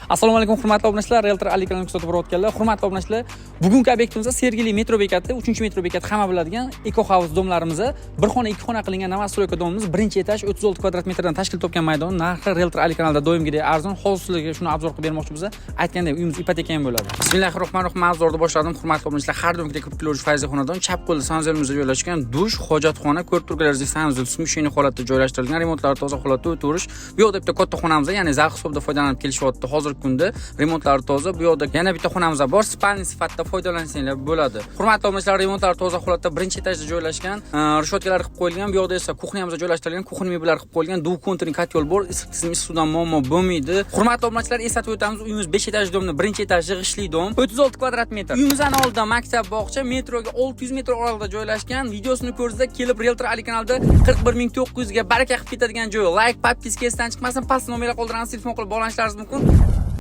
Assalomu alaykum hurmatli obunachilar, Realtor Ali kanaliga kuzatib borayotganlar. Hurmatli obunachilar, bugungi obyektimizda Sergeli metro bekati, 3-metro bekat hamma biladigan Eco House domlarimizda bir xona, ikki xona qilingan Novostroyka domimiz, birinchi etaj 36 kvadrat metrdan tashkil topgan maydon. Narxi Realtor Ali kanalida doimgidek arzon. Hozir sizlarga shuni obzor qilib bermoqchimiz. Aytgandek, uyimiz ipoteka ham bo'ladi. Bismillahirrohmanirrohim. Mavzuni boshladim. Hurmatli obunachilar, har doimgidek 40 kilometr fayzli xonadon, chap qo'lda sanuzimizda joylashgan dush, hojatxona, ko'rib turganingizdek sanuzil smushiniy holatda joylashtirilgan, remontlari toza holatda o'tirish. Bu yoqda bitta katta xonamiz, ya'ni zal hisobida foydalanib kelishyapti. Hozirgi kunda remontlari toza. Bu yoqda yana bitta xonamiz bor, spalni sifatida foydalansanglar bo'ladi. Hurmatli obunachilar, remontlari toza holatda birinchi etajda joylashgan, rishotkalar qilib qo'yilgan. Bu yoqda esa kuxnyamiz joylashtirilgan, kuxnya mebellar qilib qo'yilgan, duv konturli kotyol bor. Isitma suvdan muammo bo'lmaydi. Hurmatli obunachilar, eslatib o'tamiz, uyimiz 5 etaj domni, birinchi etaj yig'ishli dom, 36 kvadrat metr. Uyimizning oldida maktab, bog'cha, metroga 600 metr oraliqda joylashgan. Videosini ko'rsangizlar, kelib Realtor Ali kanalida 41900 ga baraka qilib ketadigan joy. Like, podpiska esdan chiqmasin, past nomerga qoldiramiz, telefon qilib bog'lanishlaringiz mumkin.